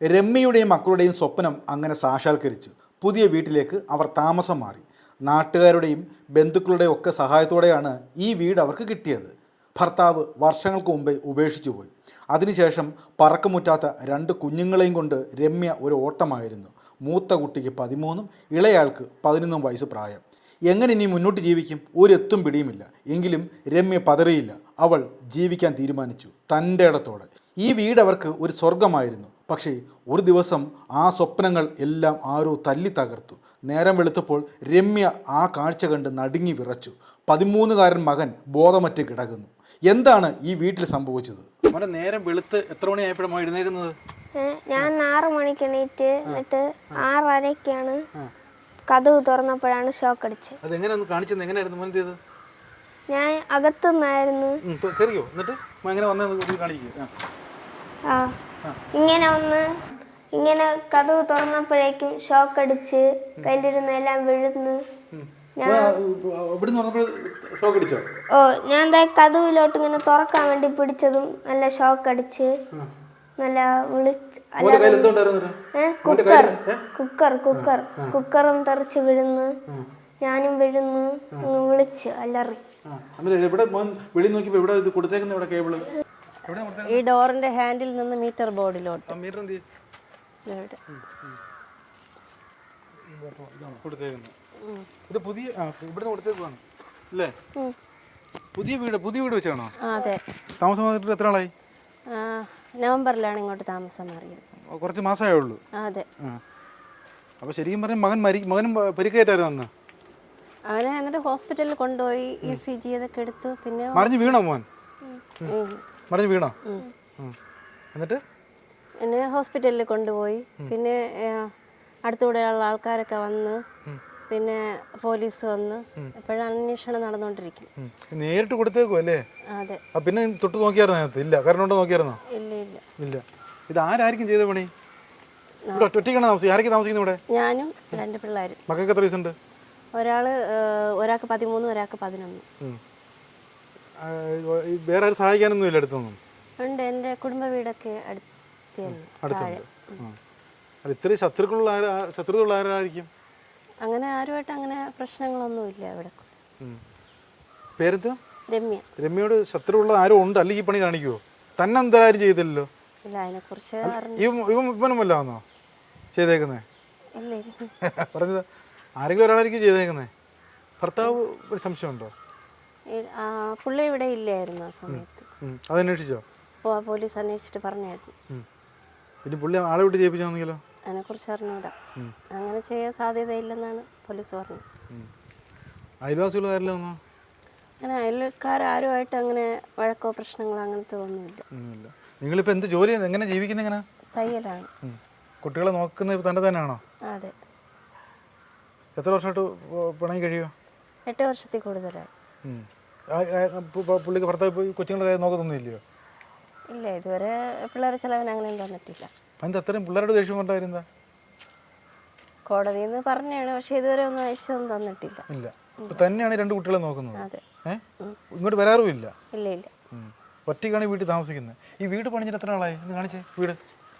രമ്യയുടെയും മക്കളുടെയും സ്വപ്നം അങ്ങനെ സാക്ഷാത്കരിച്ചു. പുതിയ വീട്ടിലേക്ക് അവർ താമസം മാറി. നാട്ടുകാരുടെയും ബന്ധുക്കളുടെയും ഒക്കെ സഹായത്തോടെയാണ് ഈ വീട് അവർക്ക് കിട്ടിയത്. ഭർത്താവ് വർഷങ്ങൾക്ക് മുമ്പേ ഉപേക്ഷിച്ചു പോയി. അതിനുശേഷം പറക്കമുറ്റാത്ത 2 കുഞ്ഞുങ്ങളെയും കൊണ്ട് രമ്യ ഒരു ഓട്ടമായിരുന്നു. മൂത്ത കുട്ടിക്ക് 13, ഇളയാൾക്ക് 11 വയസ്സ് പ്രായം. എങ്ങനെ ഇനി മുന്നോട്ട് ജീവിക്കും? ഒരെത്തും പിടിയുമില്ല. എങ്കിലും രമ്യ പതറിയില്ല. അവൾ ജീവിക്കാൻ തീരുമാനിച്ചു, തൻ്റെ ഇടത്തോടെ. ഈ വീട് അവർക്ക് ഒരു സ്വർഗമായിരുന്നു. പക്ഷേ ഒരു ദിവസം ആ സ്വപ്നങ്ങൾ എല്ലാം ആരോ തല്ലി തകർത്തു. നേരം വെളുത്തപ്പോൾ രമ്യ ആ കാഴ്ച കണ്ട് നടുങ്ങി വിറച്ചു. 13-കാരൻ മകൻ ബോധമറ്റ് കിടക്കുന്നു. എന്താണ് ഈ വീട്ടിൽ സംഭവിച്ചത്? നേരം വെളുത്ത് എത്ര മണിയായപ്പോഴാണ് എഴുന്നേക്കുന്നത്? ഞാൻ 6 മണിക്ക് എണീറ്റ് എന്നിട്ട് 6:30ക്കാണ് കതവ് തുറന്നപ്പോഴാണ് ഷോക്ക് അടിച്ചത്. അതെങ്ങനെയാണ് കാണിച്ചത്? എങ്ങനെയായിരുന്നു മോൻ ചെയ്തത്? ഞാൻ അകത്തുനിന്നായിരുന്നു. ഇങ്ങനെ കതവ് തുറന്നപ്പോഴേക്കും ഷോക്ക് അടിച്ച് കയ്യിലിരുന്ന് എല്ലാം വിഴുന്ന് ഞാൻ കതവിലോട്ട് ഇങ്ങനെ തുറക്കാൻ വേണ്ടി പിടിച്ചതും നല്ല ഷോക്ക് അടിച്ച് നല്ല കുക്കറും തെറിച്ച് വിഴുന്ന് ഞാനും വിഴുന്ന് വിളിച്ച് അലറി. ഈ ഡോറിന്റെ ഹാൻഡിൽ നിന്ന് മീറ്റർ ബോർഡിലോട്ട്. പുതിയ വീട് വെച്ചാണോ? അതെ. താമസം വന്നിട്ട് എത്ര നാളായി? നവംബറിലാണ് ഇങ്ങോട്ട് താമസം മാറിയത്. കുറച്ച് മാസമേ ഉള്ളൂ. അതെ. അപ്പൊ ശരിക്കും പറഞ്ഞാൽ മകനും പരിക്കേറ്റായിരുന്നു അന്ന്. അവനെ എന്നിട്ട് ഹോസ്പിറ്റലിൽ കൊണ്ടുപോയി ECG അതൊക്കെ എടുത്തു. പിന്നെ മറിഞ്ഞു വീണോ മോൻ? മറിഞ്ഞു വീണോ? എന്നിട്ട് എന്നെ ഹോസ്പിറ്റലിൽ കൊണ്ടുപോയി. പിന്നെ അടുത്തൂടെയുള്ള ആൾക്കാരൊക്കെ വന്ന് പിന്നെ പോലീസ് വന്ന് എപ്പോഴും അന്വേഷണം നടന്നുകൊണ്ടിരിക്കും. നേരിട്ട് കൊടുത്തേക്കും അല്ലേ? അതെ. പിന്നെ തൊട്ട് നോക്കിയായിരുന്നോ? ഇല്ല. കാരണം നോക്കിയായിരുന്നോ? ഇല്ല. ഇത് ആരായിരിക്കും ചെയ്ത പണി? ആരൊക്കെ താമസിക്കുന്നു ഇവിടെ? ഞാനും 2 പിള്ളേരും. മക്കൾക്ക് എത്ര വയസ്സുണ്ട്? ഒരാൾക്ക് 13, ഒരാൾക്ക് 11. വേറെ ആരും സഹായിക്കാനൊന്നും ഇല്ല അടുത്തൊന്നും? ഉണ്ട്. എൻ്റെ കുടുംബ വീടൊക്കെ അടുത്തുണ്ട്. ഇത്രയും ശത്രുക്കളുള്ള ആരായിരിക്കും? അങ്ങനെ ആരുമായിട്ട് അങ്ങനെ പ്രശ്നങ്ങളൊന്നുമില്ല ഇവിടെ. പേരെന്താ? രമ്യ. രമ്യയോട് ശത്രുവുള്ള ആരും ഉണ്ട് അല്ലെങ്കിൽ ഈ പണി കാണിക്കുവോ? തന്നെ എന്തായാലും ചെയ്തില്ലല്ലോ. ഇല്ല, അതിനെ കുറിച്ച് ഇവനുമല്ലാന്നോ ചെയ്തേക്കുന്നേ? പറഞ്ഞത് ആരെങ്കിലും ഒരാളായിരിക്കും ചെയ്തേക്കുന്നേ. ഭർത്താവ് ഒരു സംശയമുണ്ടോ? പുള്ളി ഇവിടെ ഇല്ലായിരുന്നു ആ സമയത്ത്. അതന്വേഷിച്ചോ? പോലീസ് അന്വേഷിച്ചിട്ട് പറഞ്ഞായിരുന്നു. പിന്നെ പുള്ളി ആളെ വിട്ട് ചെയ്യിപ്പിച്ചാണെങ്കിലോ? അതിനെ കുറിച്ച് അറിഞ്ഞൂടാ. അങ്ങനെ ചെയ്യാൻ സാധ്യതയില്ലെന്നാണ് പോലീസ് പറഞ്ഞത്. അയൽവാസികളാരല്ലോ? അങ്ങനെ അയൽക്കാരും അങ്ങനെ വഴക്കോ പ്രശ്നങ്ങളോ അങ്ങനത്തെ ഒന്നുമില്ല. നിങ്ങളിപ്പോ എന്ത് ജോലി, എങ്ങനെ ജീവിക്കുന്നത്? എങ്ങനെ? തയ്യലാണ്. കുട്ടികളെ നോക്കുന്നത് തന്നെ തന്നെയാണോ? അതെ. എത്ര വർഷമായിട്ട് പിണങ്ങി കഴിയുമോ? 8 വർഷത്തിൽ കൂടുതലായി. പുള്ളിക്ക് ഭർത്താവ് കൊച്ചുങ്ങളുടെ നോക്കത്തൊന്നുമില്ലയോ? ഇല്ല, ഇതുവരെ പിള്ളേരെ ചെലവിന് അങ്ങനെ തന്നിട്ടില്ല. അത്രയും പിള്ളേരുടെ ദേഷ്യം കൊണ്ടായിരുന്ന കോടതിയിൽ നിന്ന് പറഞ്ഞാണ്, പക്ഷെ ഇതുവരെ ഒന്നും അയച്ചൊന്നും തന്നിട്ടില്ല. ഇല്ല. തന്നെയാണ് 2 കുട്ടികളെ നോക്കുന്നത്? അതെ. ഇങ്ങോട്ട് വരാറുമില്ല? ഇല്ല. ഒറ്റയ്ക്കാണ് വീട്ടിൽ താമസിക്കുന്നത്. ഈ വീട് പണിഞ്ഞിട്ട് എത്ര നാളായി? കാണിച്ചേ. വീട്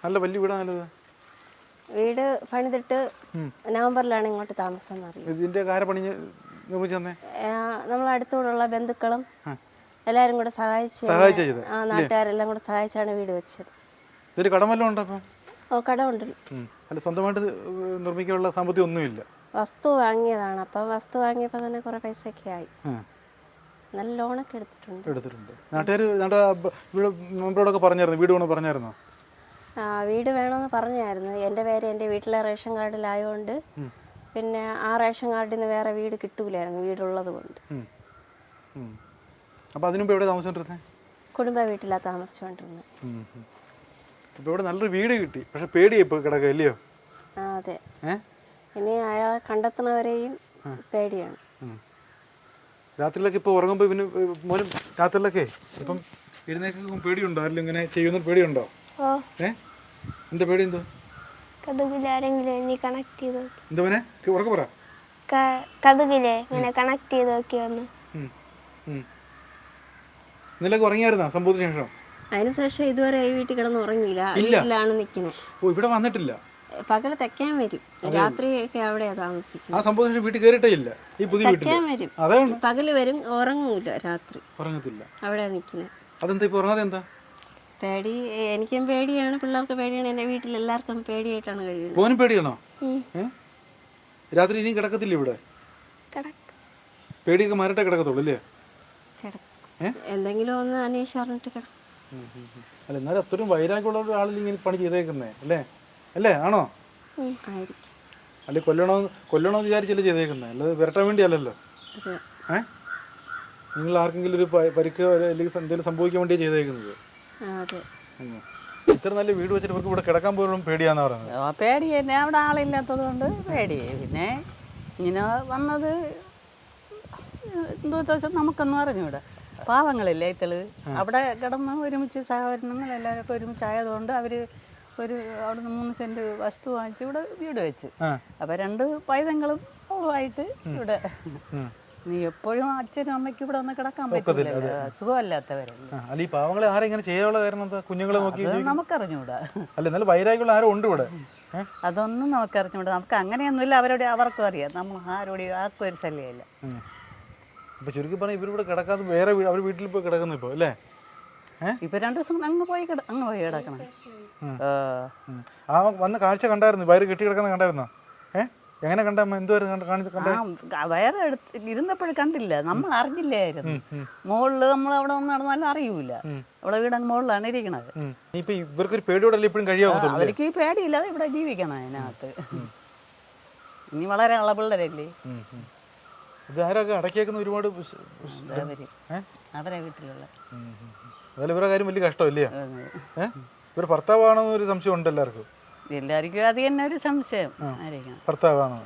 നല്ല വലിയ വീടാ. നല്ലത് വീട് പണിതിട്ട് നവംബറിലാണ് ഇങ്ങോട്ട് താമസം മാറിയത്. ഇതിന്റെ കാര്യം പണിഞ്ഞ് നിർമ്മിച്ചേ നമ്മൾ അടുത്തോടുള്ള ബന്ധുക്കളും എല്ലാരും കൂടെ സഹായിച്ചു. നാട്ടുകാരെല്ലാം കൂടെ സഹായിച്ചാണ് വീട് വെച്ചത്. ഇതിൽ കടമല്ലോ ഉണ്ടോ? കടമുണ്ട്. അല്ല, സ്വന്തമായിട്ട് നിർമ്മിക്കാനുള്ള സാമ്പത്തികം ഒന്നുമില്ല. വസ്തു വാങ്ങിയതാണ്. അപ്പം വസ്തു വാങ്ങിയപ്പോൾ തന്നെ കുറെ പൈസയൊക്കെ ആയി. നല്ല ലോണൊക്കെ എടുത്തിട്ടുണ്ട്. നാട്ടുകാരോടൊക്കെ പറഞ്ഞായിരുന്നു വീട് വേണമെന്ന് പറഞ്ഞായിരുന്നോ? വീട് വേണമെന്ന് പറഞ്ഞായിരുന്നു. എൻ്റെ പേര് എൻ്റെ വീട്ടിലെ റേഷൻ കാർഡിലായതുകൊണ്ട് പിന്നെ ആ റേഷൻ കാർഡിൽ നിന്ന് വേറെ വീട് കിട്ടൂലായിരുന്നു, വീടുള്ളത് കൊണ്ട്. അപ്പോൾ അതിനുമ്പ് എവിടെ താമസിച്ചോണ്ടിരുന്നത്? കുടുംബ വീട്ടിലാണ് താമസിച്ചുകൊണ്ടിരുന്നത്. ഇപ്പോൾ ഇവിടെ നല്ലൊരു വീട് കിട്ടി, പക്ഷെ പേടിയായി ഇപ്പോൾ കിടക്കുക അല്ലയോ? അതെ. ഇനി അയാളെ കണ്ടെത്തുന്നവരെയും പേടിയാണ്. രാത്രിയിലൊക്കെ ഇപ്പോൾ ഉറങ്ങുമ്പോൾ പിന്നെ മോനും രാത്രിയിലൊക്കെ ഇപ്പം എഴുന്നേക്കും പേടിയുണ്ടോ? ആരെങ്കിലും ഇങ്ങനെ ചെയ്യുന്ന പേടിയുണ്ടോ? എന്താ പേടി? എന്തോ കതുകിലാരെങ്കിലും കണക്ട് ചെയ്ത് കതുകിലേ ഇങ്ങനെ കണക്ട് ചെയ്ത് നോക്കി വന്നു. ഇന്നലെ ഉറങ്ങിയായിരുന്നോ സംഭവത്തിന് ശേഷം? അതിനുശേഷം ഇതുവരെ ഈ വീട്ടിൽ കിടന്ന് ഉറങ്ങിയില്ല. വീട്ടിലാണ് നിൽക്കുന്നത്. ഓ, ഇവിടെ വന്നിട്ടില്ല. പകല് തെക്കാൻ വരും, രാത്രിയൊക്കെ അവിടെയാ താമസിക്കുന്നത്. ആ സംഭവം വീട്ടിൽ കയറിയിട്ടേ ഇല്ല ഈ പുതിയ വീട്ടിൽ. തെക്കാൻ വരും, അതാണ് പകല് വരും, ഉറങ്ങൂല. രാത്രി ഉറങ്ങത്തില്ല. അവിടെയാ നിൽക്കുന്നത്. അതെന്താ ഇപ്പൊ ഉറങ്ങാതെ? എന്താ പേടി? എനിക്കും പേടിയാണ്, പിള്ളേർക്ക് പേടിയാണ്, എൻ്റെ വീട്ടിൽ എല്ലാവർക്കും പേടിയായിട്ടാണ് കഴിയുന്നത്. പോനും പേടിയാണോ? രാത്രി ഇനിയും കിടക്കത്തില്ല ഇവിടെ? പേടിയൊക്കെ മാറിട്ടേ കിടക്കത്തുള്ളൂ അല്ലേ? എന്തെങ്കിലും ഒന്ന് അന്വേഷിച്ച് പറഞ്ഞിട്ട് കിടക്കും. അല്ല, എന്നാലും അത്രയും വൈരാഗ്യമുള്ള ഒരാളിൽ ഇങ്ങനെ പണി ചെയ്തേക്കുന്നേ അല്ലേ? അല്ലേ? ആണോ? ആയിരിക്കും. അല്ലെ കൊല്ലണോന്ന് വിചാരിച്ചല്ലേ ചെയ്തേക്കുന്നേ, അല്ലാതെ വിരട്ടാൻ വേണ്ടിയല്ലല്ലോ. നിങ്ങൾ ആർക്കെങ്കിലും ഒരു പരിക്ക് അല്ലെങ്കിൽ എന്തെങ്കിലും സംഭവിക്കാൻ വേണ്ടിയാണ് ചെയ്തേക്കുന്നത്. ഇത്ര നല്ല വീട് വെച്ചിട്ട് ഇവർക്ക് ഇവിടെ കിടക്കാൻ പോലും പേടിയാന്ന് പറയുന്നത്. പേടി തന്നെ, അവിടെ ആളില്ലാത്തത് കൊണ്ട് പേടിയായി. പിന്നെ ഇങ്ങനെ വന്നത് എന്തോ വെച്ചാൽ നമുക്കൊന്നും അറിഞ്ഞൂടെ. പാവങ്ങളില്ലേ ഇത്തള് അവിടെ കിടന്ന് ഒരുമിച്ച് സഹകരണങ്ങൾ എല്ലാവരും ഒരുമിച്ചായതുകൊണ്ട് അവർ അവിടെ നിന്ന് 3 സെന്റ് വസ്തു വാങ്ങിച്ച് ഇവിടെ വീട് വെച്ച്. അപ്പൊ 2 പൈതങ്ങളും അവളുമായിട്ട് ഇവിടെ. നീ എപ്പോഴും അച്ഛനും അമ്മയ്ക്കും ഇവിടെ ഒന്ന് കിടക്കാൻ പറ്റില്ല, സുഖമല്ലാത്തവരല്ലേ. ഈ പാവങ്ങളെ ആരെ ഇങ്ങനെ ചെയ്യാനുള്ള കാരണം എന്താ? കുഞ്ഞുങ്ങളെ നോക്കി നമുക്കറിഞ്ഞൂടാ. അല്ല, എന്നാലും വൈരാഗ്യമുള്ള ആരും ഉണ്ട് ഇവിടെ? അതൊന്നും നമുക്കറിഞ്ഞൂടാ. നമുക്ക് അങ്ങനെയൊന്നുമില്ല. അവർക്കും അറിയാം. നമ്മൾ ആർക്കും ഒരു ശല്യമില്ല. ഇപ്പൊ ചുരുക്കി പറഞ്ഞാൽ ഇവരിവിടെ കിടക്കാതെ വേറെ അവർ വീട്ടിൽ പോയി കിടക്കുന്നു ഇപ്പൊ അല്ലേ? ഇപ്പൊ 2 ദിവസം അങ്ങ് പോയി കിടക്കണം. ആ വന്ന് കാഴ്ച കണ്ടായിരുന്നു? വയറ് കെട്ടി കിടക്കുന്ന കണ്ടായിരുന്നോ? എങ്ങനെ കണ്ടമ്മ? എന്തുവായിരുന്നു? വയറ് ഇരുന്നപ്പോഴും കണ്ടില്ല, നമ്മൾ അറിഞ്ഞില്ലായിരുന്നു. മുകളില് നമ്മൾ അവിടെ ഒന്ന് നടന്നാലും അറിയൂല. അവിടെ വീടങ്ങ് മുകളിലാണ് ഇരിക്കണത്. ഇപ്പൊ ഇവർക്കൊരു പേടിയോടല്ലേ ഇപ്പോഴും കഴിയാവത്തുള്ളൂ? അവർക്ക് ഈ പേടിയില്ലാതെ ഇവിടെ ജീവിക്കണം. അതിനകത്ത് ഇനി വളരെ ഉള്ള പിള്ളേരല്ലേ. ഇതാരൊക്കെ അടക്കിയേക്കുന്ന ഒരുപാട് അവരെ വീട്ടിലുള്ള. അതായത് ഇവരുടെ കാര്യം വലിയ കഷ്ടമല്ലേ? ഇവർ ഭർത്താവാണോ ഒരു സംശയം ഉണ്ട് എല്ലാവർക്കും. എല്ലാവർക്കും അത് തന്നെ ഒരു സംശയം. ഭർത്താവാണോ?